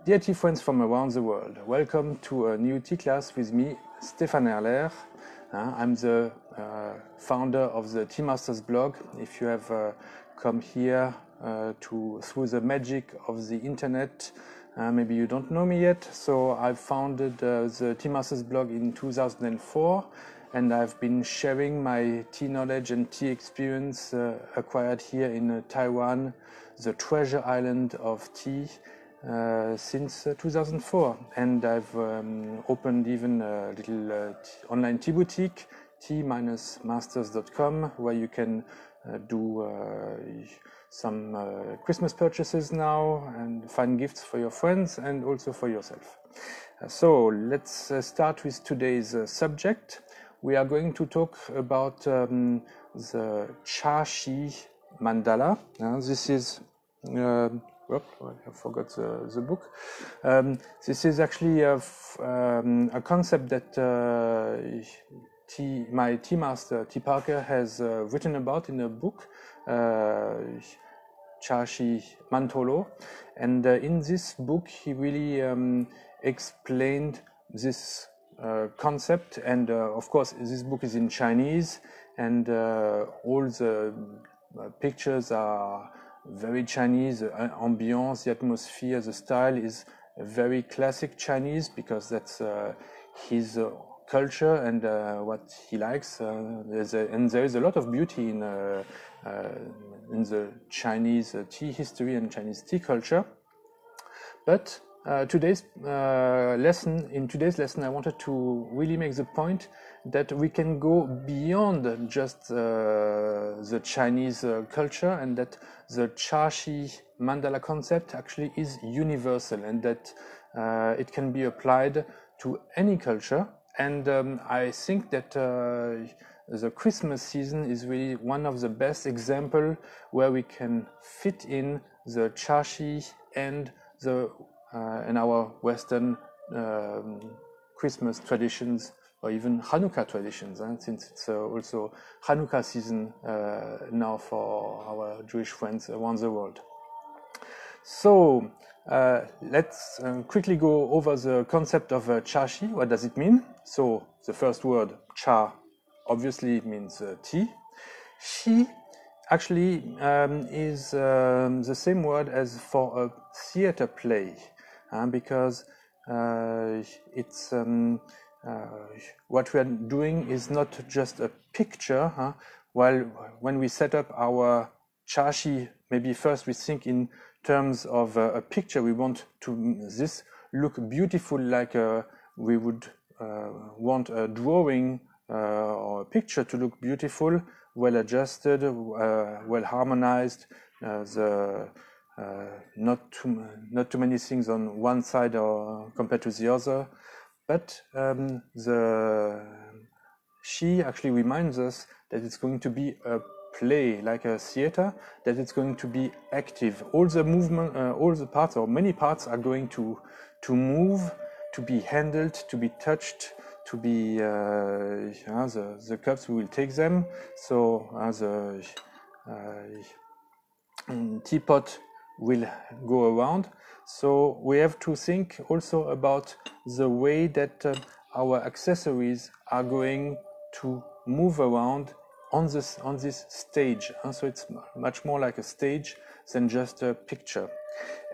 Dear tea friends from around the world, welcome to a new tea class with me, Stéphane Erler. I'm the founder of the Tea Masters blog. If you have come here through the magic of the internet, maybe you don't know me yet. So I founded the Tea Masters blog in 2004, and I've been sharing my tea knowledge and tea experience acquired here in Taiwan, the treasure island of tea, since 2004. And I've opened even a little online tea boutique, tea-masters.com, where you can do some Christmas purchases now and find gifts for your friends and also for yourself. So let's start with today's subject. We are going to talk about the Charshi Mandala. This is I forgot the book. This is actually a concept that my tea master, T. Parker, has written about in a book, Charshi Mandala. And in this book, he really explained this concept. And of course, this book is in Chinese, and all the pictures are very Chinese. The ambience, the atmosphere, the style is very classic Chinese, because that's his culture and what he likes. And there is a lot of beauty in the Chinese tea history and Chinese tea culture. But in today's lesson, I wanted to really make the point that we can go beyond just the Chinese culture, and that the Charshi Mandala concept actually is universal, and that it can be applied to any culture. And I think that the Christmas season is really one of the best examples where we can fit in the Charshi and our Western Christmas traditions, or even Hanukkah traditions, since it's also Hanukkah season now for our Jewish friends around the world. So let's quickly go over the concept of Chashi. What does it mean? So the first word, cha, obviously means tea. Shi actually is the same word as for a theater play, because it's what we are doing is not just a picture. While when we set up our Chashi, maybe first we think in terms of a picture. We want this look beautiful, like we would want a drawing or a picture to look beautiful, well adjusted, well harmonized. Not too many things on one side or compared to the other. But the Shi actually reminds us that it's going to be a play, like a theater, that it's going to be active. All the movement, all the parts, or many parts, are going to move, to be handled, to be touched, to be the cups, we will take them. So the teapot will go around. So we have to think also about the way that our accessories are going to move around on this stage. So it's much more like a stage than just a picture.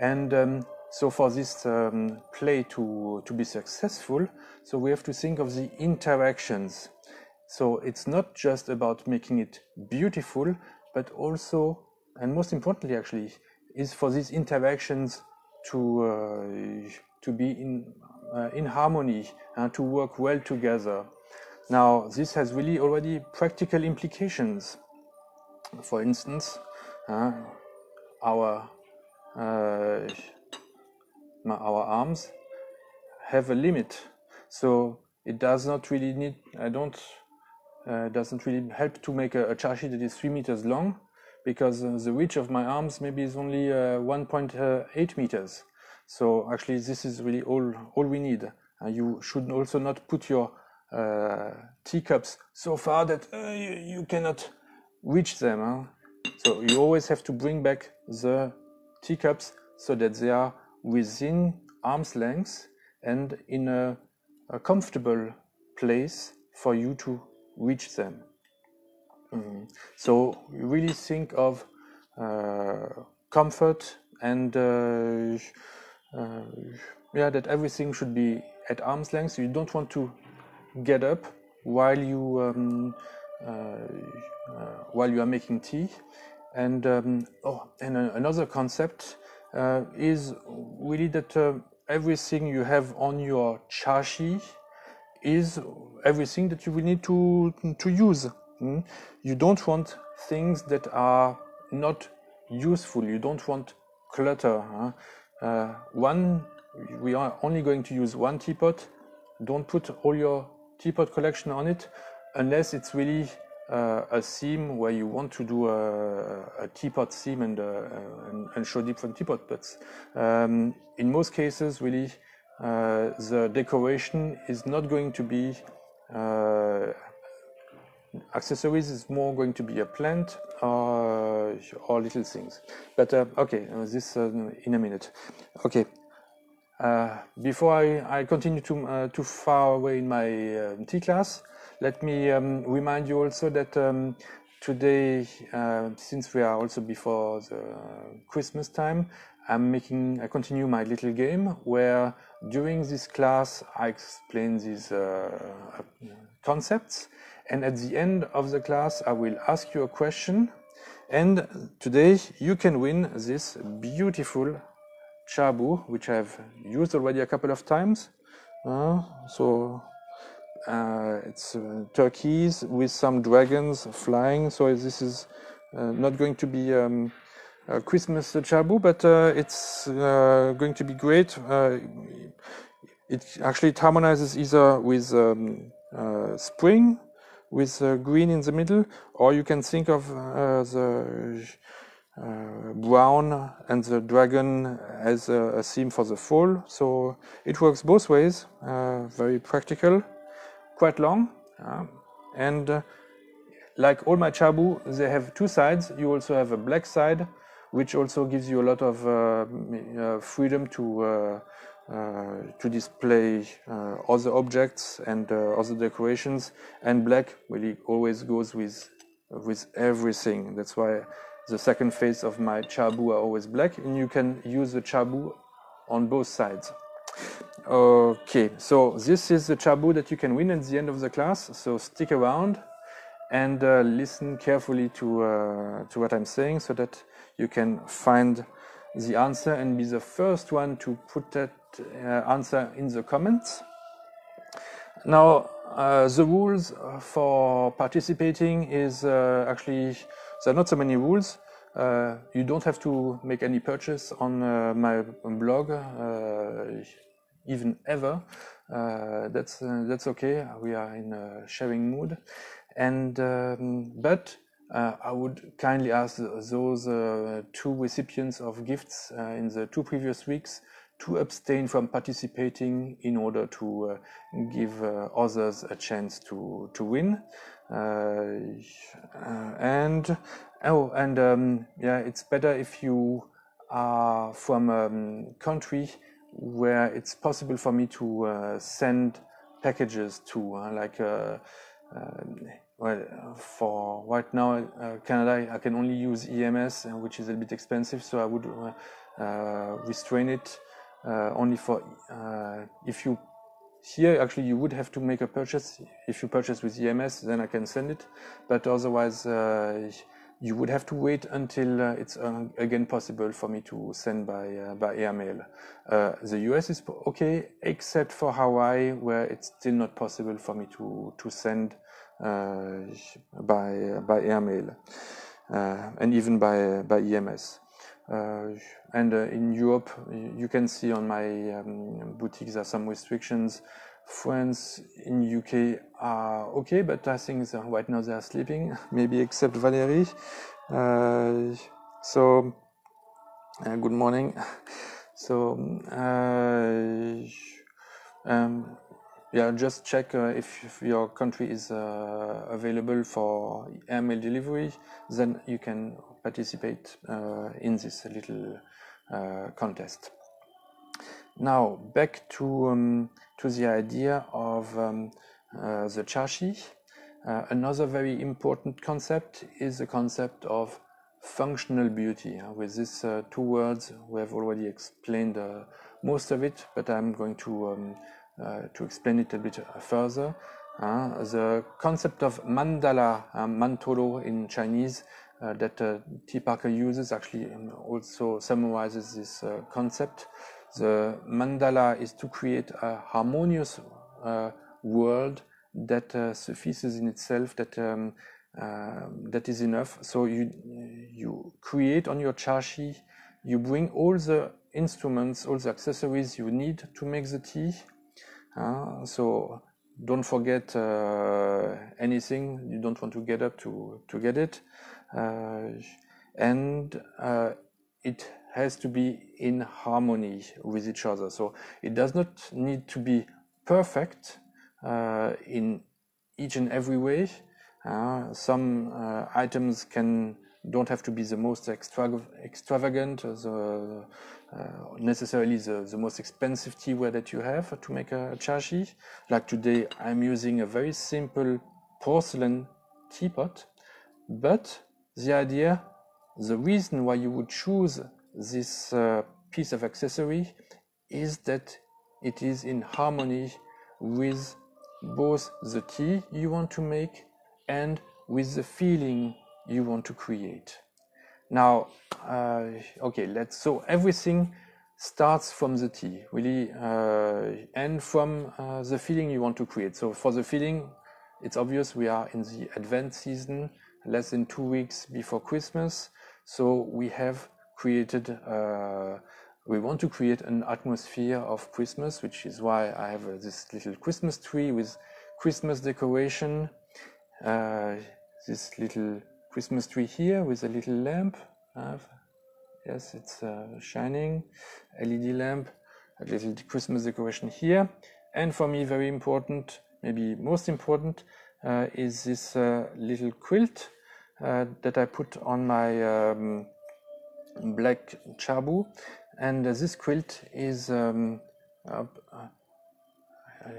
And so for this play to be successful, so we have to think of the interactions. So it's not just about making it beautiful, but also, and most importantly actually, is for these interactions to be in harmony and to work well together. Now, this has really already practical implications. For instance, our arms have a limit, so it does not really need. Doesn't really help to make a Chashi that is 3 meters long, because the reach of my arms maybe is only 1.8 meters. So actually, this is really all we need. You should also not put your teacups so far that you cannot reach them. So you always have to bring back the teacups so that they are within arm's length and in a comfortable place for you to reach them. So really think of comfort and that everything should be at arm's length. You don't want to get up while you are making tea. And another concept is really that everything you have on your chashi is everything that you will need to use. You don't want things that are not useful. You don't want clutter. We are only going to use one teapot. Don't put all your teapot collection on it unless it's really a theme where you want to do a teapot theme and show different teapot pots. In most cases, really, the decoration is not going to be accessories. Is more going to be a plant or little things. But okay, this in a minute. Okay. Before I continue too far away in my tea class, let me remind you also that today, since we are also before the Christmas time, I continue my little game where during this class I explain these concepts, and at the end of the class I will ask you a question, and today you can win this beautiful chabu, which I've used already a couple of times. It's turquoise with some dragons flying. So this is not going to be a Christmas chabu, but it's going to be great. It actually harmonizes either with spring, with green in the middle, or you can think of the brown and the dragon as a theme for the fall. So it works both ways, very practical, quite long, and like all my chabu, they have two sides. You also have a black side, which also gives you a lot of freedom to display other objects and other decorations, and black really always goes with everything. That's why the second face of my chabu are always black, and you can use the chabu on both sides. Okay, so this is the chabu that you can win at the end of the class, so stick around and listen carefully to what I'm saying so that you can find the answer and be the first one to put that answer in the comments. Now, the rules for participating is actually, there are not so many rules. You don't have to make any purchase on my blog, even ever. That's okay. We are in a sharing mood, and but I would kindly ask those two recipients of gifts in the 2 previous weeks to abstain from participating in order to give others a chance to win. It's better if you are from a country where it's possible for me to send packages to, for right now, Canada, I can only use EMS, which is a bit expensive, so I would restrain it only for if you here. Actually, you would have to make a purchase. If you purchase with EMS, then I can send it, but otherwise you would have to wait until it's again possible for me to send by airmail. The US is okay, except for Hawaii, where it's still not possible for me to send by airmail and even by EMS. In Europe, you can see on my boutiques there are some restrictions. France, in UK are okay, but I think right now they are sleeping, maybe except Valérie. Good morning. So just check if your country is available for airmail delivery, then you can participate in this little contest. Now back to the idea of the Chashi. Another very important concept is the concept of functional beauty. With these two words, we have already explained most of it, but I'm going to explain it a bit further. The concept of mandala, mantolo in Chinese, that Teapot uses actually also summarizes this concept. The mandala is to create a harmonious world that suffices in itself, that is enough. So you create on your chashi, you bring all the instruments, all the accessories you need to make the tea. So don't forget anything you don't want to get up to get it, and it has to be in harmony with each other. So it does not need to be perfect in each and every way. Some items don't have to be the most extravagant, necessarily the most expensive teaware that you have to make a chashi. Like today, I'm using a very simple porcelain teapot, but the reason why you would choose this piece of accessory is that it is in harmony with both the tea you want to make and with the feeling you want to create. Now, so everything starts from the tea, really, and from the feeling you want to create. So for the feeling, it's obvious we are in the Advent season, less than 2 weeks before Christmas. So we have created, we want to create an atmosphere of Christmas, which is why I have this little Christmas tree with Christmas decoration. This little Christmas tree here with a little lamp. Yes, it's shining, LED lamp, a little Christmas decoration here. And for me, very important, maybe most important, is this little quilt that I put on my black chabu. And this quilt is, I'll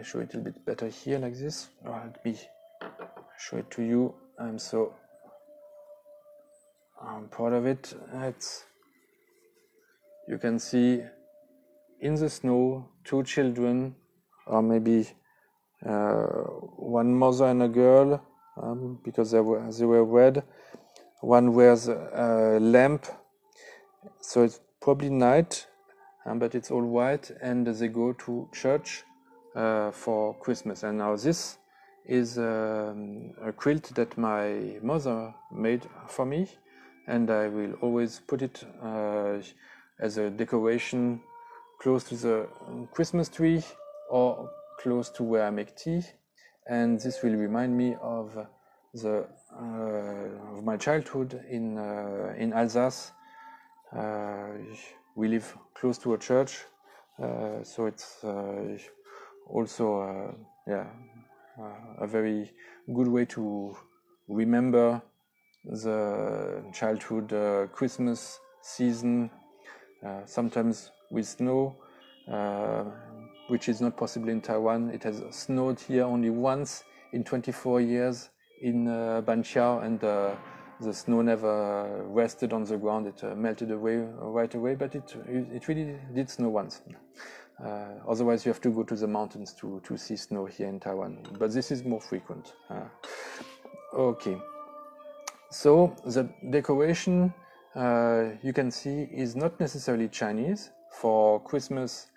show it a bit better here like this. Let me show it to you. I'm proud of it. You can see in the snow 2 children, or maybe one mother and a girl, because they were red. One wears a lamp, so it's probably night, but it's all white, and they go to church for Christmas. And now this is a quilt that my mother made for me, and I will always put it as a decoration close to the Christmas tree or close to where I make tea. And this will remind me of of my childhood in Alsace. We live close to a church, so it's also a very good way to remember the childhood Christmas season, sometimes with snow, which is not possible in Taiwan. It has snowed here only once in 24 years in Banqiao, and the snow never rested on the ground. It melted away right away, but it really did snow once. Otherwise, you have to go to the mountains to see snow here in Taiwan. But this is more frequent. Okay. So the decoration, you can see, is not necessarily Chinese. For Christmas,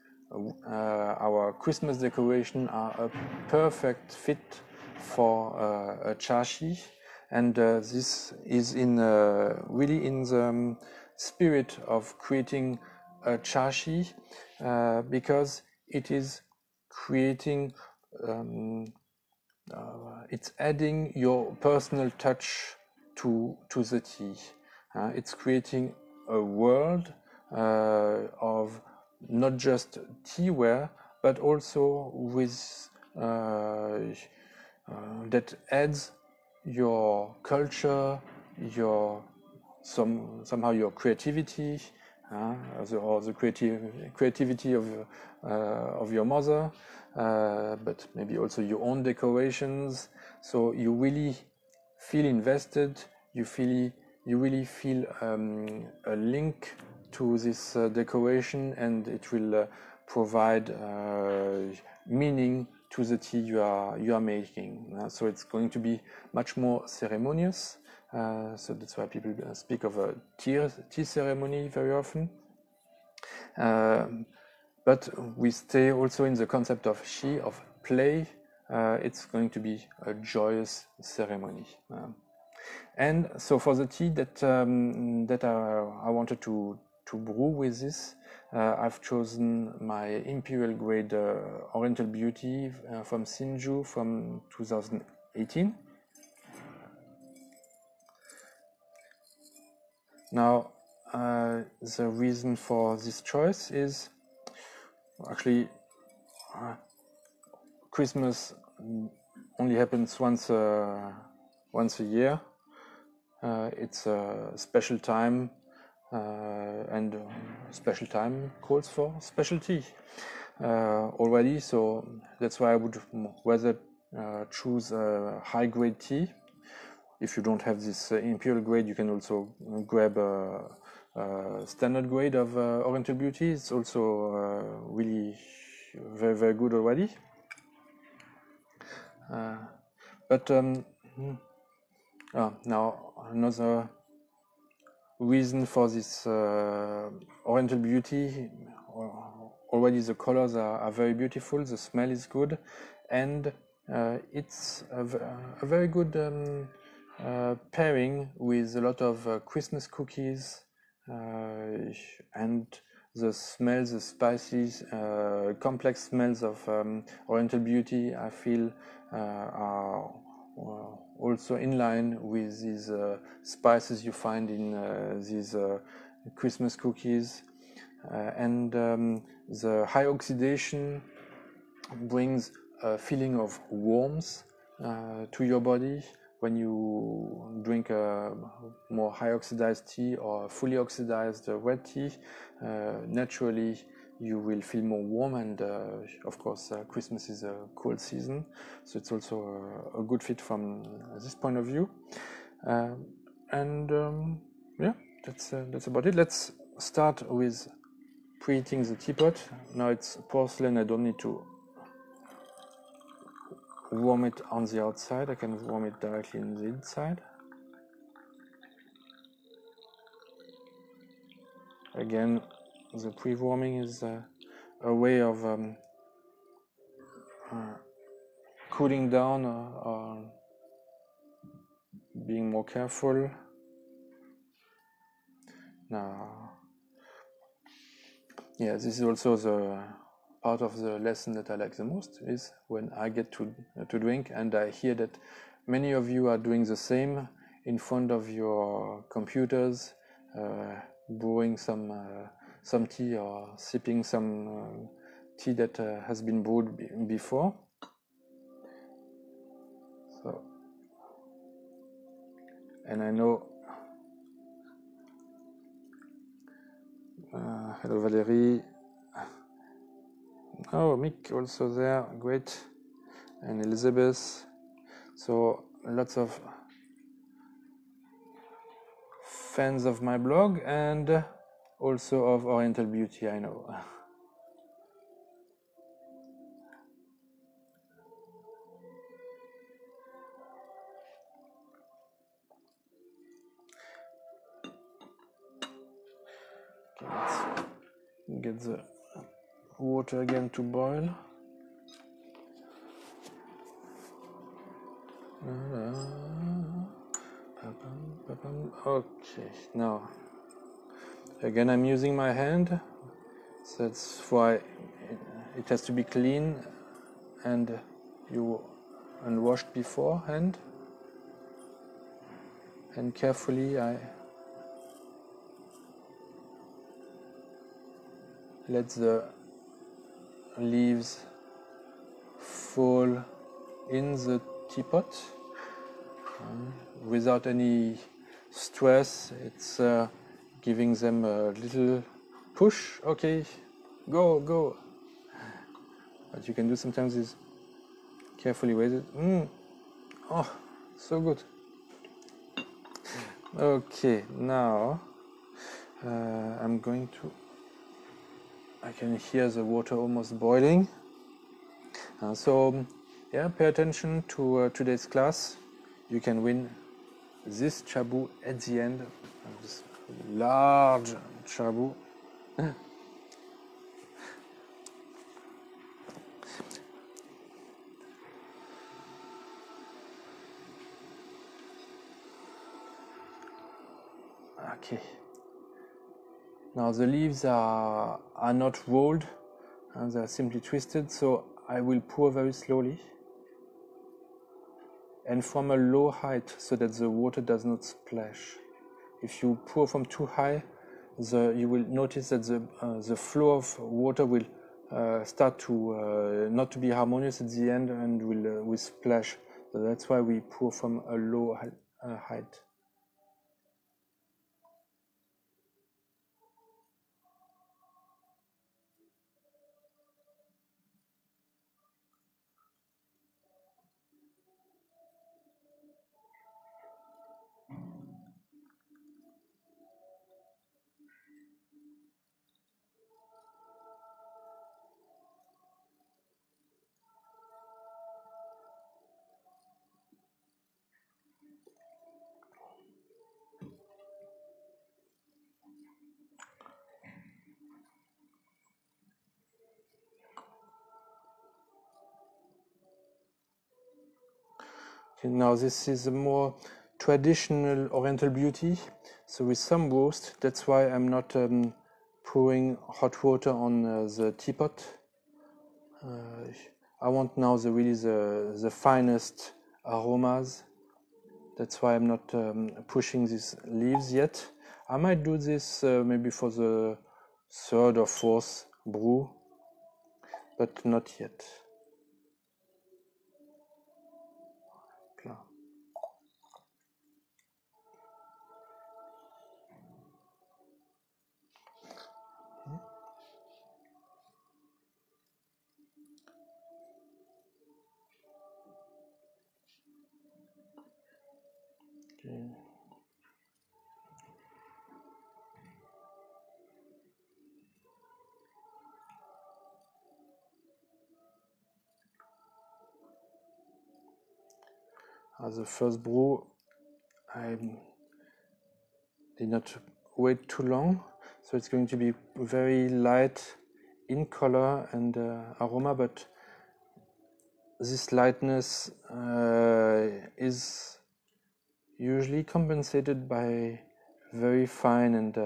our Christmas decoration are a perfect fit for a chashi. And this is really in the spirit of creating a chashi, because it is creating, it's adding your personal touch to the tea. It's creating a world of not just teaware, but also with that adds your culture, somehow your creativity, or the creativity of your mother, but maybe also your own decorations. So you really feel invested. You really feel a link to this decoration, and it will provide meaning to the tea you are making. So it's going to be much more ceremonious. So that's why people speak of a tea ceremony very often. But we stay also in the concept of shi, of play. It's going to be a joyous ceremony. And so for the tea that I wanted to brew with this, I've chosen my imperial grade Oriental Beauty from HsinChu from 2018. Now, the reason for this choice is actually Christmas only happens once a year. It's a special time, and special time calls for special tea already. So that's why I would rather choose a high grade tea. If you don't have this imperial grade, you can also grab a standard grade of Oriental Beauty. It's also really very, very good already. Now another reason for this Oriental Beauty, already the colors are very beautiful, the smell is good, and it's a very good pairing with a lot of Christmas cookies, and the smells, the spices, complex smells of Oriental Beauty, I feel are also in line with these spices you find in these Christmas cookies. And the high oxidation brings a feeling of warmth to your body. When you drink a more high oxidized tea or fully oxidized red tea, naturally you will feel more warm, and of course Christmas is a cold season, so it's also a good fit from this point of view. Yeah, that's about it. Let's start with preheating the teapot. Now it's porcelain, I don't need to warm it on the outside, I can warm it directly in the inside. Again, the pre-warming is a way of cooling down or being more careful. Now, yeah, this is also the part of the lesson that I like the most, is when I get to drink and I hear that many of you are doing the same in front of your computers, brewing some tea or sipping some tea that has been brewed before. So, and I know, hello Valérie. Oh, Mick also there, great, and Elizabeth. So lots of fans of my blog and also of Oriental Beauty, I know. Okay, let's get the water again to boil. Okay, now again I'm using my hand, so that's why it has to be clean and washed beforehand, and carefully I let the leaves fall in the teapot without any stress. It's giving them a little push. Okay, go, go. What you can do sometimes is carefully raise it. Oh, so good. Okay, now I'm going to. I can hear the water almost boiling. So, yeah, pay attention to today's class. You can win this chabu at the end of this large chabu. Okay. Now the leaves are not rolled, and they are simply twisted, so I will pour very slowly and from a low height so that the water does not splash. If you pour from too high, you will notice that the flow of water will start to not to be harmonious at the end and will splash. So that's why we pour from a low height. Okay, now this is a more traditional Oriental beauty, so with some roast. That's why I'm not pouring hot water on the teapot. I want now really the finest aromas. That's why I'm not pushing these leaves yet. I might do this maybe for the third or fourth brew, but not yet. Okay. As the first brew, I did not wait too long, so it's going to be very light in color and aroma, but this lightness is usually compensated by very fine and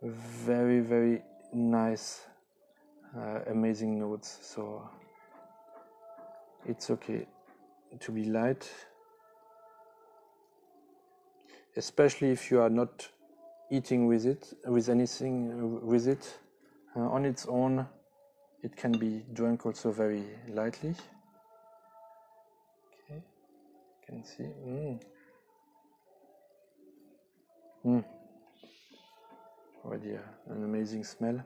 very, very nice, amazing notes. So it's okay to be light, especially if you are not eating with it, with anything with it. On its own, it can be drunk also very lightly. Okay, you can see. Already an amazing smell.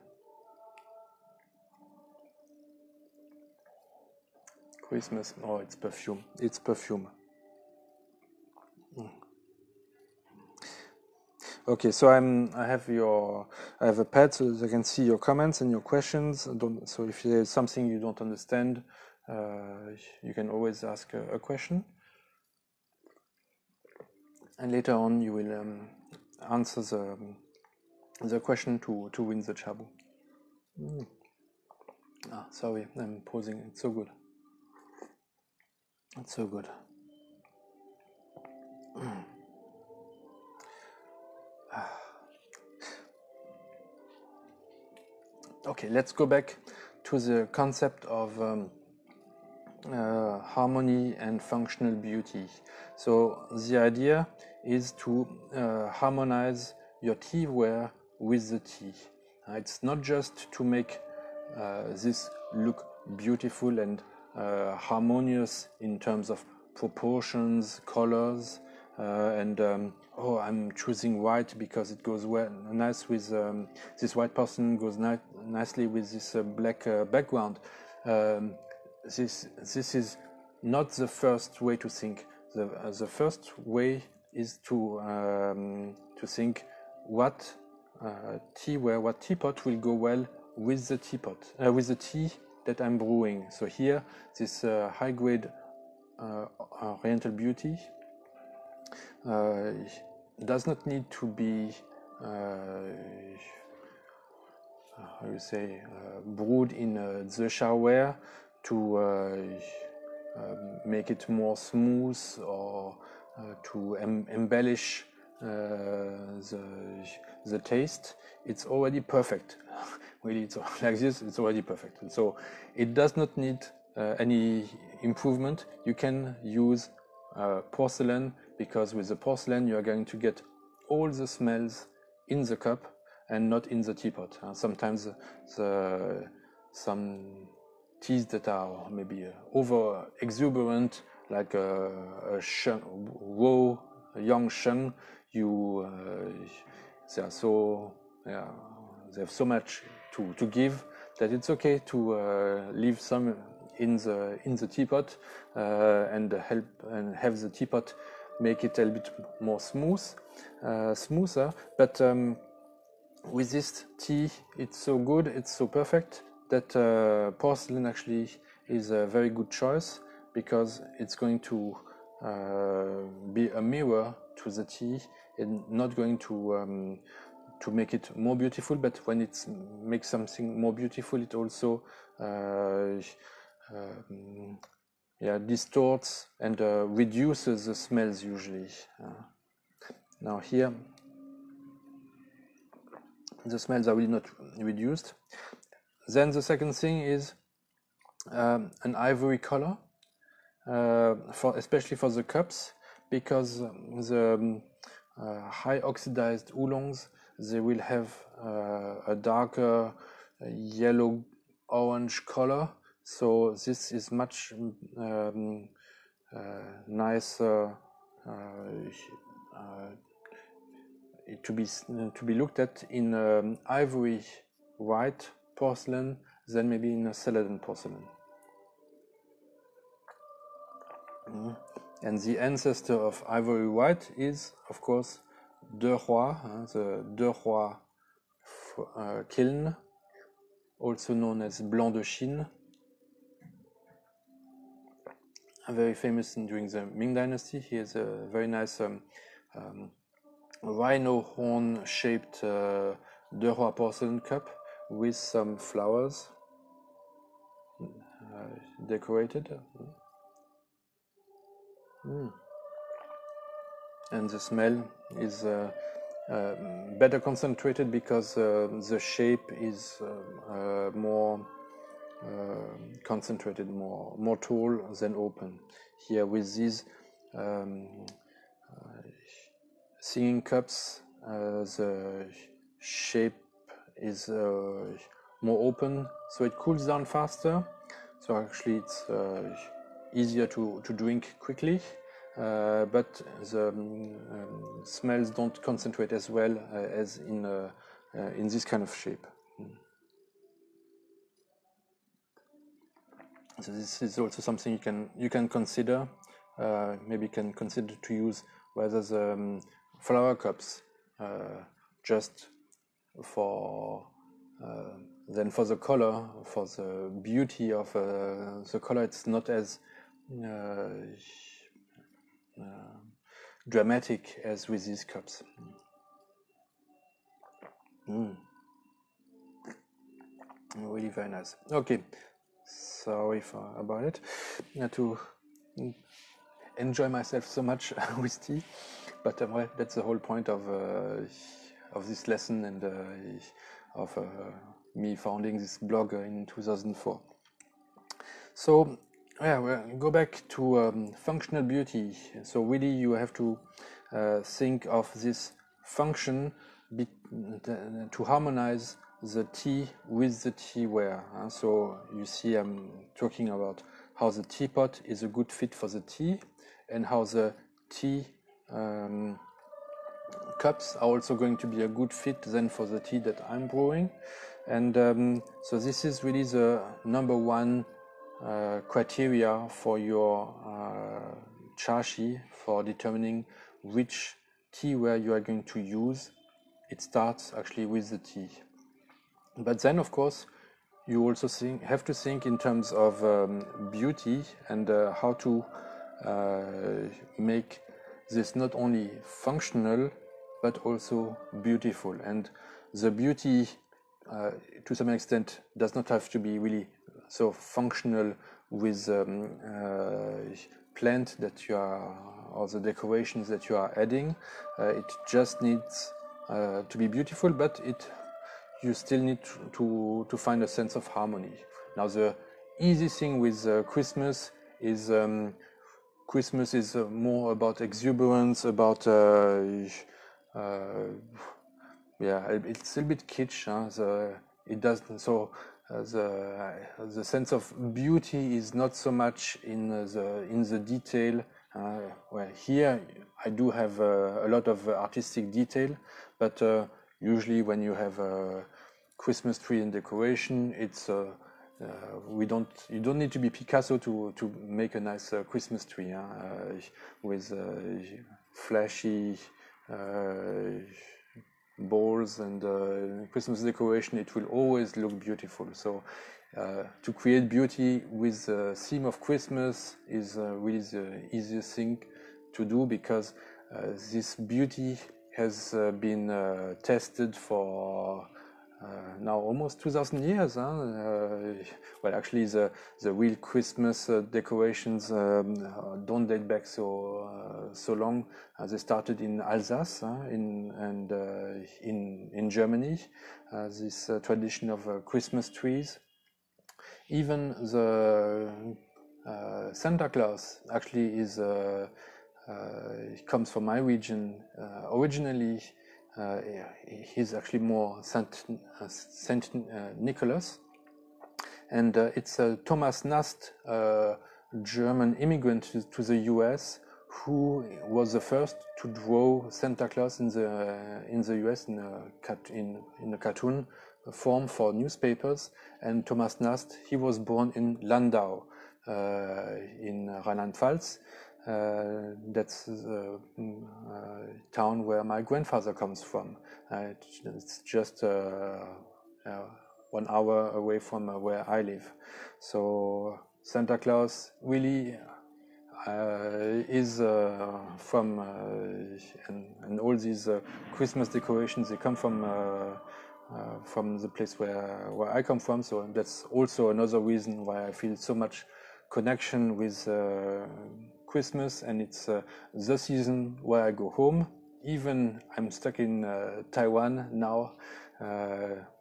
Christmas. Oh, it's perfume. It's perfume. Okay, so I have a pad so that I can see your comments and your questions. So if there's something you don't understand, you can always ask a question, and later on you will answer the question to win the chabu. Sorry, I'm pausing. It's so good. It's so good. Okay, let's go back to the concept of harmony and functional beauty. So the idea is to harmonize your teaware with the tea. It's not just to make this look beautiful and harmonious in terms of proportions, colors, and oh, I'm choosing white because it goes well, nice with this white porcelain goes nicely with this black background. This is not the first way to think. The first way is to think what teaware, what teapot will go well with the teapot, with the tea that I'm brewing. So here, this high grade Oriental Beauty does not need to be how you say brewed in the shower to make it more smooth or to embellish the taste. It's already perfect. Really, it's like this. It's already perfect. And so it does not need any improvement. You can use porcelain, because with the porcelain you are going to get all the smells in the cup and not in the teapot. Sometimes some teas that are maybe over exuberant, like a raw young sheng, they are so they have so much to give that it's okay to leave some in the teapot and have the teapot make it a little bit more smoother. But with this tea, it's so good, it's so perfect that porcelain actually is a very good choice, because it's going to be a mirror to the tea and not going to make it more beautiful. But when it makes something more beautiful, it also distorts and reduces the smells usually. Now here, the smells are really not reduced. Then the second thing is an ivory color, especially for the cups, because the high oxidized oolongs, they will have a darker yellow orange color. So this is much nicer to be looked at in ivory white porcelain than maybe in a celadon porcelain. And the ancestor of ivory white is, of course, De Roi, the De Roi kiln, also known as Blanc de Chine, very famous during the Ming Dynasty. He has a very nice rhino horn shaped De Roi porcelain cup with some flowers decorated. And the smell is better concentrated because the shape is more concentrated, more tall than open. Here with these singing cups, the shape is more open, so it cools down faster. So actually it's easier to drink quickly, but the smells don't concentrate as well as in this kind of shape. So this is also something you can consider. Maybe you can consider to use whether the flower cups just for then for the color, for the beauty of the color, it's not as dramatic as with these cups. Really very nice. Okay, sorry about it. I had to enjoy myself so much with tea, but well, that's the whole point of this lesson and of me founding this blog in 2004. So yeah, we'll go back to functional beauty. So really you have to think of this function to harmonize the tea with the teaware. So you see I'm talking about how the teapot is a good fit for the tea, and how the tea cups are also going to be a good fit then for the tea that I'm brewing. And so this is really the number one criteria for your chashi, for determining which teaware you are going to use. It starts actually with the tea. But then, of course, you also have to think in terms of beauty and how to make this not only functional but also beautiful. And the beauty, to some extent, does not have to be really so functional with plant that you are, or the decorations that you are adding. It just needs to be beautiful, but you still need to find a sense of harmony. Now, the easy thing with Christmas is more about exuberance, about yeah, it's a little bit kitsch. It doesn't so. The sense of beauty is not so much in the detail. Well, here I do have a lot of artistic detail, but usually when you have a Christmas tree and decoration, it's you don't need to be Picasso to make a nice Christmas tree with flashy balls and Christmas decoration. It will always look beautiful. So to create beauty with the theme of Christmas is really the easiest thing to do, because this beauty has been tested for now almost 2,000 years. Well, actually, the real Christmas decorations don't date back so long. They started in Alsace in Germany. This tradition of Christmas trees. Even the Santa Claus actually comes from my region. Originally, he's actually more Saint Nicholas, and it's Thomas Nast, German immigrant to the US, who was the first to draw Santa Claus in the US in a cartoon form for newspapers. And Thomas Nast, he was born in Landau, in Rheinland-Pfalz. That's the town where my grandfather comes from. It's just 1 hour away from where I live. So Santa Claus really is from, and all these Christmas decorations, they come from the place where I come from. So that's also another reason why I feel so much connection with Christmas, and it's the season where I go home. Even I'm stuck in Taiwan now,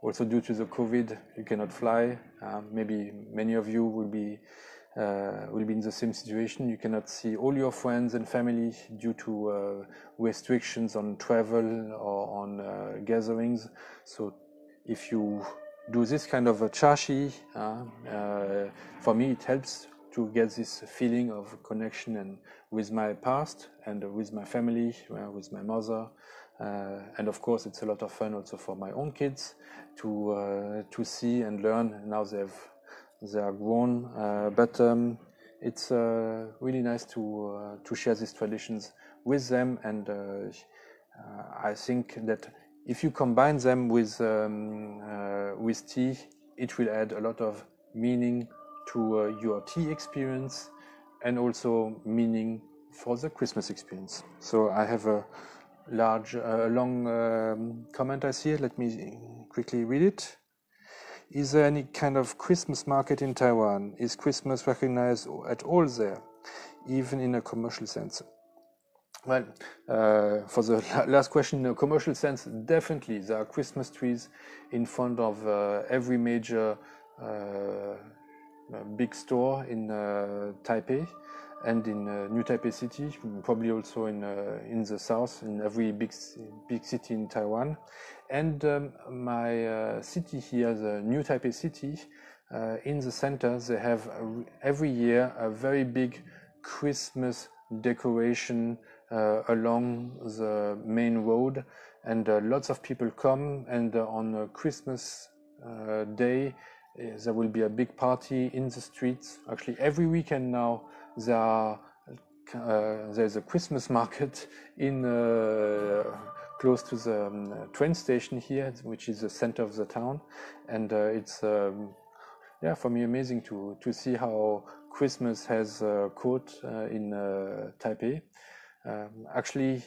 also due to the COVID, you cannot fly. Maybe many of you will be in the same situation. You cannot see all your friends and family due to restrictions on travel or on gatherings. So if you do this kind of a chashi, for me it helps to get this feeling of connection and with my past and with my family, with my mother, and of course it's a lot of fun also for my own kids to see and learn. Now they are grown, but it's really nice to share these traditions with them, and I think that if you combine them with tea, it will add a lot of meaning to your tea experience, and also meaning for the Christmas experience. So I have a long comment I see. Let me quickly read it. Is there any kind of Christmas market in Taiwan? Is Christmas recognized at all there, even in a commercial sense? Well, for the last question, in a commercial sense, definitely there are Christmas trees in front of every major big store in Taipei and in New Taipei City, probably also in the south, in every big city in Taiwan. And my city here, the New Taipei City, in the center, they have every year a very big Christmas decoration along the main road, and lots of people come, and on Christmas day there will be a big party in the streets. Actually, every weekend now there's a Christmas market in close to the train station here, which is the center of the town, and it's yeah, for me amazing to see how Christmas has caught in Taipei. Actually,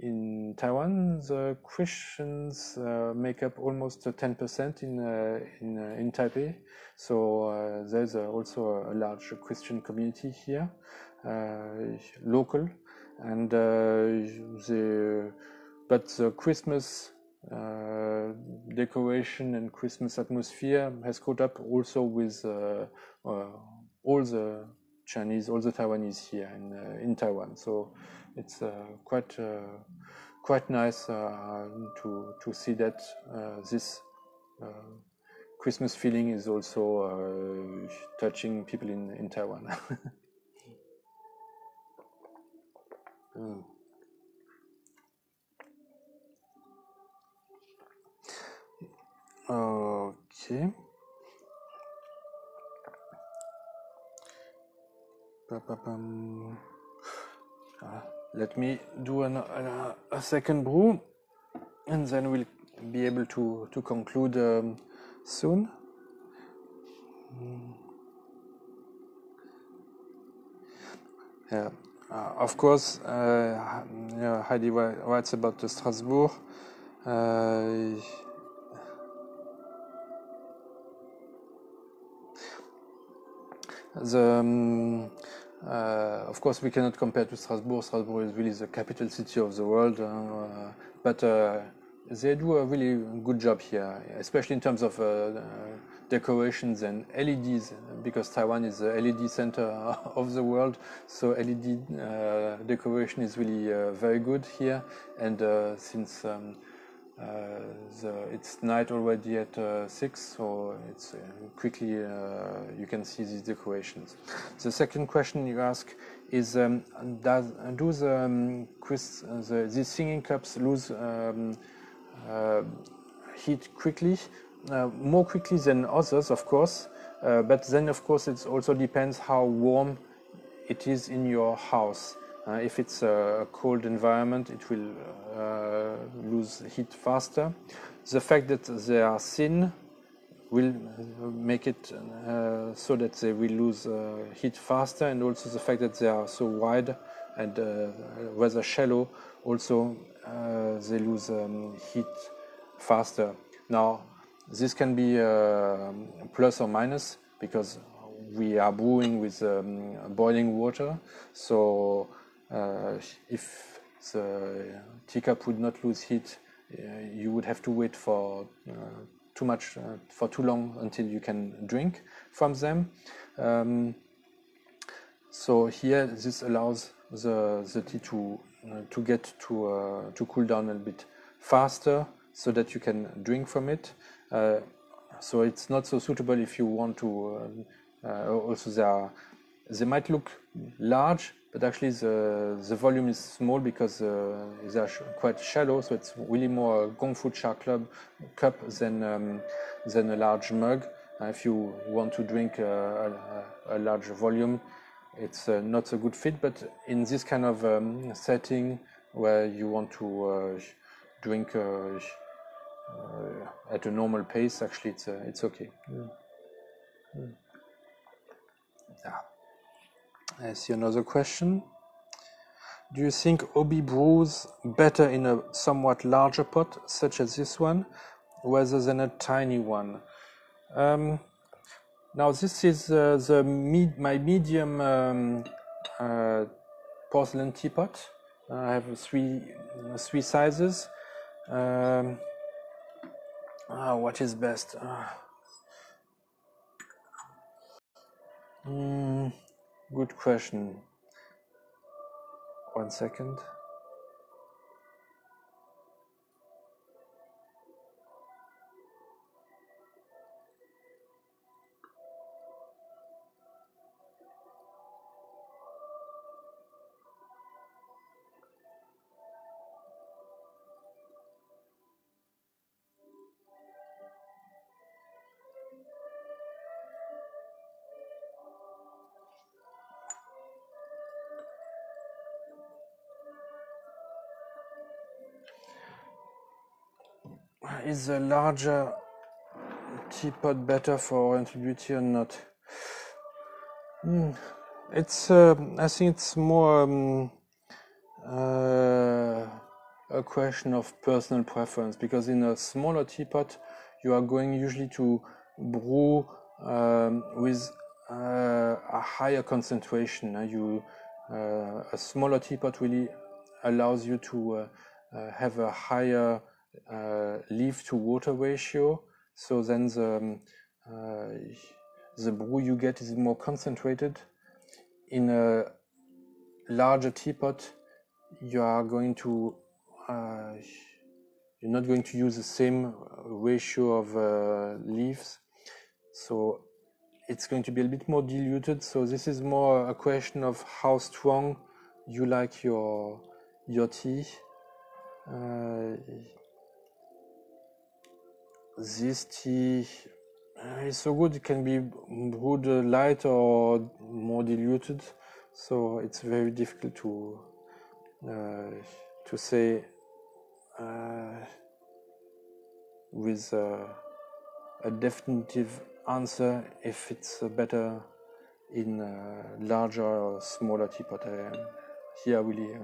in Taiwan, the Christians make up almost 10% in Taipei. So there's also a large Christian community here, local, and but the Christmas decoration and Christmas atmosphere has caught up also with all the Chinese, all the Taiwanese here in Taiwan. So it's quite nice to see that this Christmas feeling is also touching people in Taiwan. Okay. Let me do a second brew, and then we'll be able to conclude soon. Yeah, of course, Heidi writes about the Strasbourg. Of course, we cannot compare to Strasbourg. Strasbourg is really the capital city of the world, but they do a really good job here, especially in terms of decorations and LEDs, because Taiwan is the LED center of the world. So LED decoration is really very good here, and since it's night already at 6, so it's quickly you can see these decorations. The second question you ask is, these singing cups lose heat quickly? More quickly than others, of course, but then of course it also depends how warm it is in your house. If it's a cold environment, it will lose heat faster. The fact that they are thin will make it so that they will lose heat faster, and also the fact that they are so wide and rather shallow, also they lose heat faster. Now, this can be plus or minus, because we are brewing with boiling water, so if the teacup would not lose heat, you would have to wait for too long until you can drink from them. So here, this allows the tea to get to cool down a bit faster, so that you can drink from it. So it's not so suitable if you want to. Also, they might look large, but actually the volume is small because they are quite shallow. So it's really more a Gong Fu Cha Club cup than a large mug. If you want to drink a large volume, it's not a good fit. But in this kind of setting where you want to drink at a normal pace, actually it's okay. Yeah. I see another question. Do you think Obi brews better in a somewhat larger pot, such as this one, rather than a tiny one? Now this is my medium porcelain teapot. I have three sizes. What is best? Good question. 1 second. is a larger teapot better for Oriental Beauty or not? It's I think it's more a question of personal preference, because in a smaller teapot you are going usually to brew with a higher concentration. A smaller teapot really allows you to have a higher leaf to water ratio, so then the brew you get is more concentrated. In a larger teapot, you are going to you're not going to use the same ratio of leaves, so it's going to be a bit more diluted. So this is more a question of how strong you like your tea. This tea is so good, it can be brewed light or more diluted, so it's very difficult to say with a definitive answer if it's better in a larger or smaller teapot. Here I really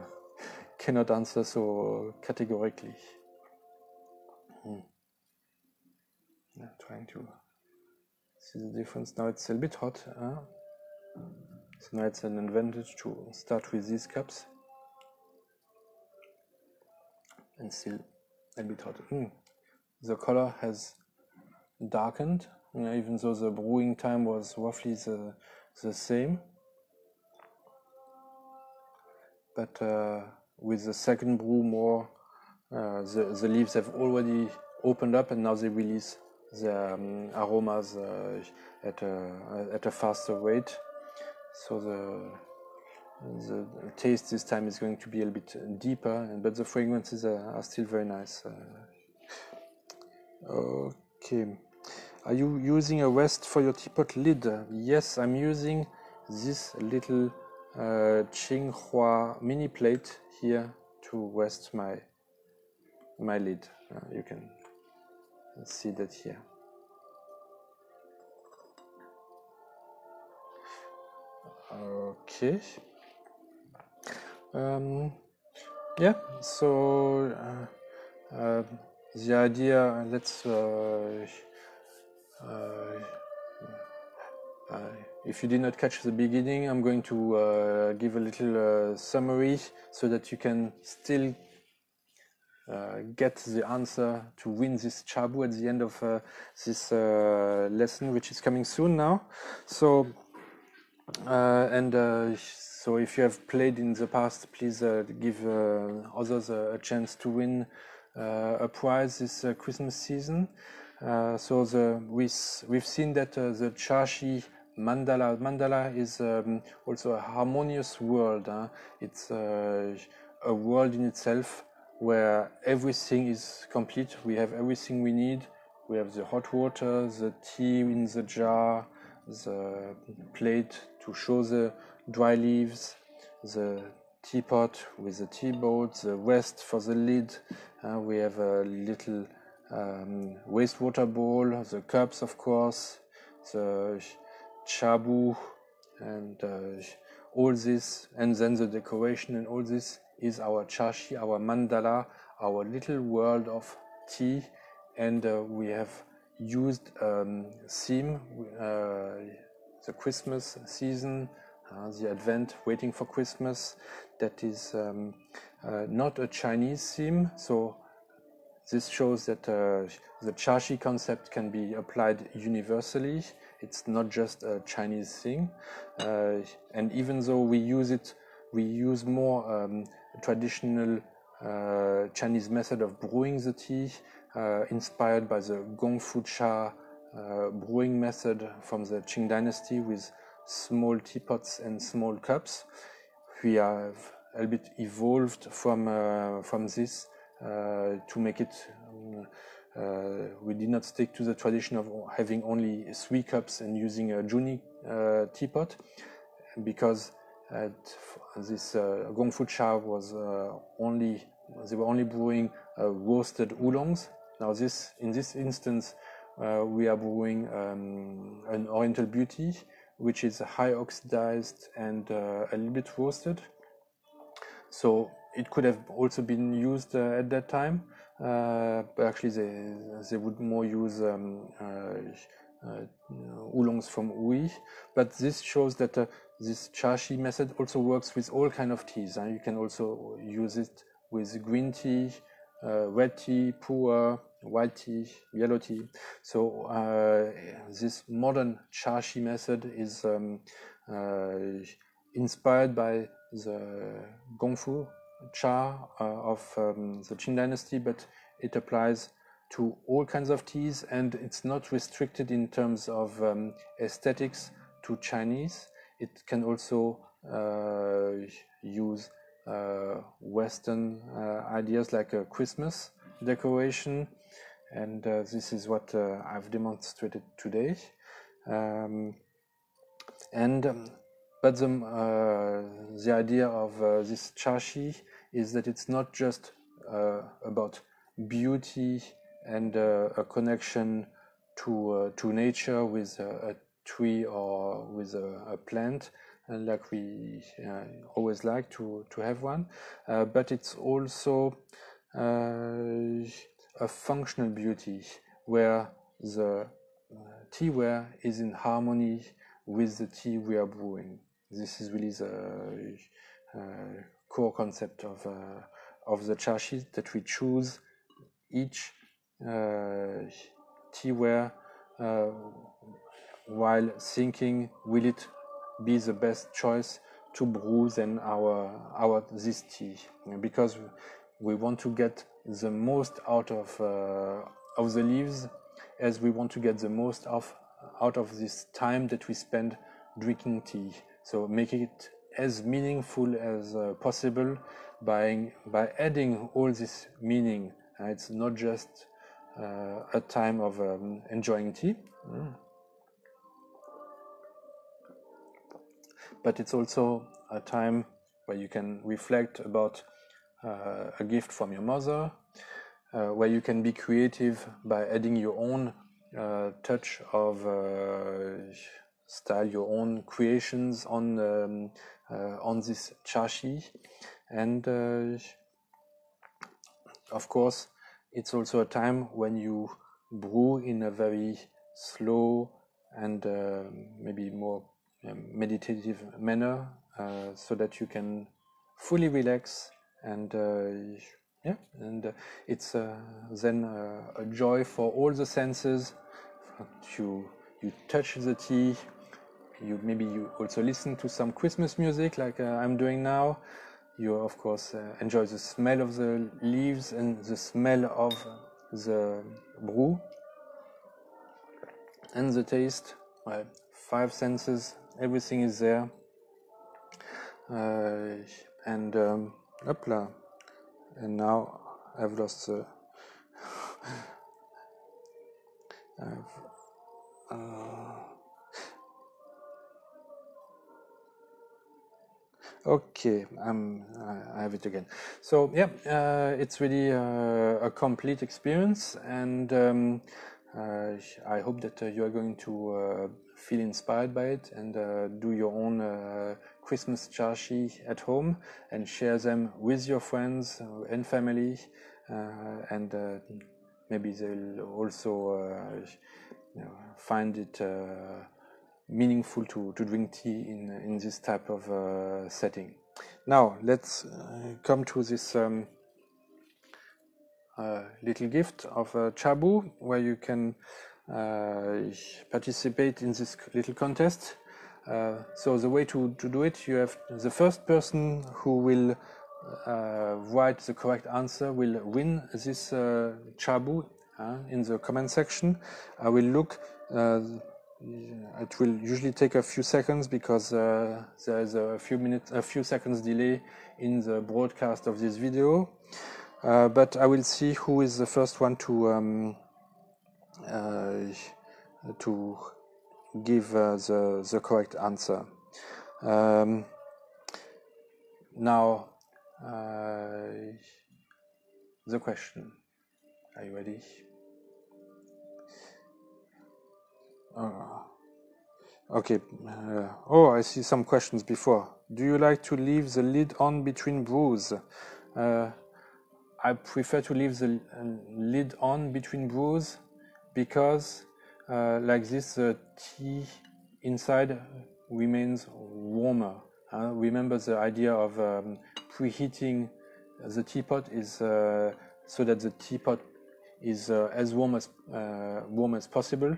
cannot answer so categorically. Trying to see the difference. Now it's a bit hot, so now it's an advantage to start with these cups and still a bit hot. The color has darkened, even though the brewing time was roughly the same, but with the second brew more the leaves have already opened up and now they release the aromas at a faster rate, so the taste this time is going to be a bit deeper, but the fragrances are still very nice. Okay, are you using a rest for your teapot lid? Yes, I'm using this little Tsinghua mini plate here to rest my lid. You can see that here. Okay. Yeah, so the idea, let's if you did not catch the beginning, I'm going to give a little summary so that you can still get the answer to win this chabu at the end of this lesson, which is coming soon now. So so if you have played in the past, please give others a chance to win a prize this Christmas season. So we've seen that the Charshi Mandala is also a harmonious world. It's a world in itself where everything is complete. We have everything we need. We have the hot water, the tea in the jar, the plate to show the dry leaves, the teapot with the tea boat, the rest for the lid. We have a little wastewater bowl, the cups, of course, the chabu, and all this, and then the decoration, and all this is our chashi, our mandala, our little world of tea. And we have used theme, the Christmas season, the Advent, waiting for Christmas, that is not a Chinese theme. So this shows that the Chashi concept can be applied universally. It's not just a Chinese thing. And even though we use more traditional Chinese method of brewing the tea, inspired by the Gongfu Cha brewing method from the Qing dynasty with small teapots and small cups. We have a bit evolved from this to make it. We did not stick to the tradition of having only 3 cups and using a Juni teapot, because this Gongfu Cha was they were only brewing roasted oolongs, Now in this instance, we are brewing an Oriental Beauty, which is high oxidized and a little bit roasted. So it could have also been used at that time, but actually they would more use oolongs from Ui. But this shows that this Chashi method also works with all kind of teas. You can also use it with green tea, red tea, pu'er, white tea, yellow tea. So this modern Chashi method is inspired by the Gongfu cha of the Qing dynasty, but it applies to all kinds of teas, and it's not restricted in terms of aesthetics to Chinese. It can also use Western ideas like a Christmas decoration, and this is what I've demonstrated today. But the idea of this Chashi is that it's not just about beauty and a connection to nature with a tree or with a plant, like we always like to have one, but it's also a functional beauty where the teaware is in harmony with the tea we are brewing. This is really the core concept of the Chashi, that we choose each teaware while thinking, will it be the best choice to brew than this tea, because we want to get the most out of the leaves, as we want to get the most out of this time that we spend drinking tea. So making it as meaningful as possible by adding all this meaning. It's not just a time of enjoying tea, but it's also a time where you can reflect about a gift from your mother, where you can be creative by adding your own touch of style, your own creations on this Chashi. And of course, it's also a time when you brew in a very slow and maybe more meditative manner, so that you can fully relax, and it's then a joy for all the senses. You touch the tea, you also listen to some Christmas music like I'm doing now. You of course enjoy the smell of the leaves and the smell of the brew, and the taste. Well, 5 senses, everything is there. And hopla. And now I've lost the okay, I have it again. So yeah, it's really a complete experience, and I hope that you are going to feel inspired by it and do your own Christmas Chashi at home and share them with your friends and family, and maybe they'll also find it meaningful to drink tea in this type of setting. Now let's come to this little gift of Chabu, where you can participate in this little contest. So the way to do it, you have the first person who will write the correct answer will win this Chabu in the comment section. I will look. It will usually take a few seconds because there is a few seconds delay in the broadcast of this video. But I will see who is the first one to give the correct answer. Now, the question. Are you ready? Okay. Oh, I see some questions before. Do you like to leave the lid on between brews? I prefer to leave the lid on between brews because, like this, the tea inside remains warmer. Remember the idea of preheating the teapot is so that the teapot is as warm as possible,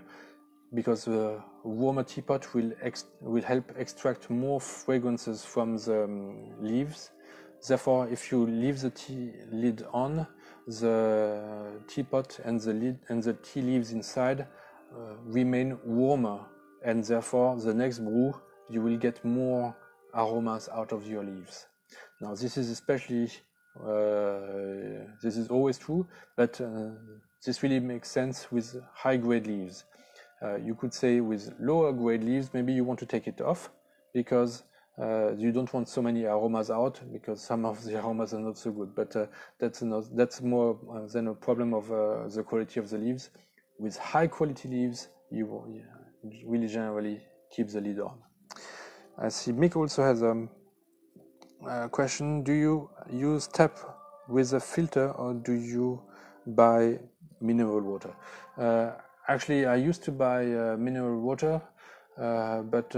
because the warmer teapot will help extract more fragrances from the leaves. Therefore, if you leave the tea lid on, the teapot and the tea leaves inside remain warmer, and therefore the next brew you will get more aromas out of your leaves. Now, this is especially this is always true, but this really makes sense with high-grade leaves. You could say with lower grade leaves, maybe you want to take it off because you don't want so many aromas out, because some of the aromas are not so good. But that's more than a problem of the quality of the leaves. With high quality leaves, you really generally keep the lid on. I see Mick also has a question. Do you use tap with a filter, or do you buy mineral water? Actually, I used to buy mineral water, but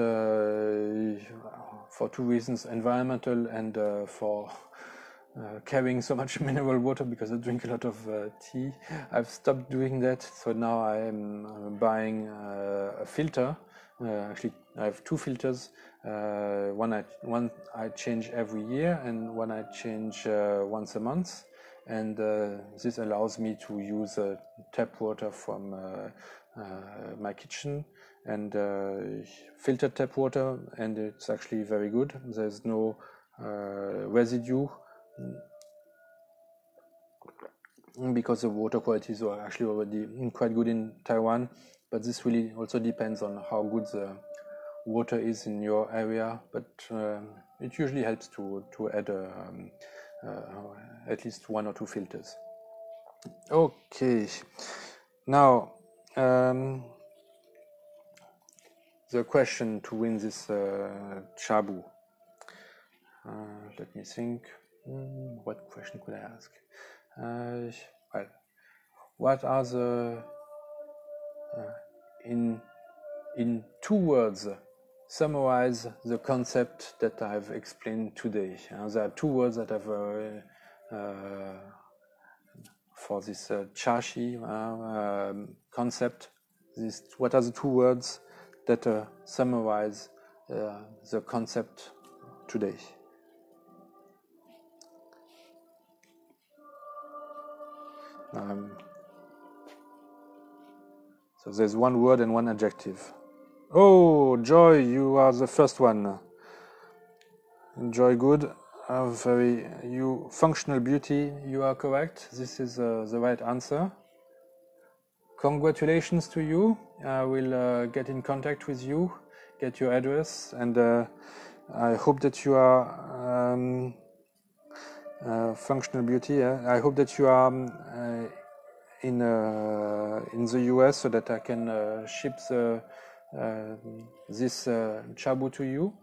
for two reasons: environmental and for carrying so much mineral water, because I drink a lot of tea. I've stopped doing that, so now I am buying a filter. Actually, I have two filters. One I change every year, and one I change once a month. And this allows me to use tap water from my kitchen, and filtered tap water, and it's actually very good. There's no residue, because the water qualities are actually already quite good in Taiwan, but this really also depends on how good the water is in your area. But it usually helps to add at least one or two filters. Okay, now the question to win this chabu. Let me think. What question could I ask? Well, what are the in 2 words summarize the concept that I've explained today? There are 2 words that I've for this Chashi concept. What are the 2 words that summarize the concept today? So there's 1 word and 1 adjective. Oh, Joy, you are the first one. Joy, good. Functional beauty, you are correct. This is the right answer. Congratulations to you. I will get in contact with you, get your address, and I hope that you are functional beauty. I hope that you are in the US, so that I can ship this chabu to you.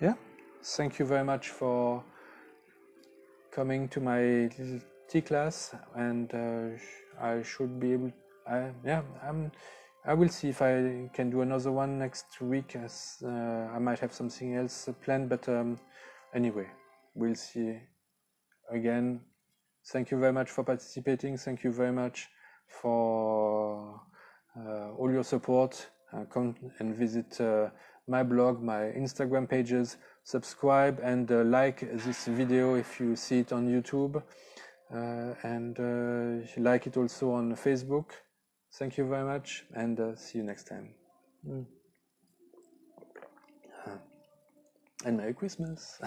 Yeah, thank you very much for coming to my little tea class, and I should be able. I will see if I can do another one next week, as I might have something else planned. But anyway, we'll see. Again, thank you very much for participating. Thank you very much for all your support. Come and visit my blog, my Instagram pages. Subscribe and like this video if you see it on YouTube, and like it also on Facebook. Thank you very much, and see you next time. And Merry Christmas.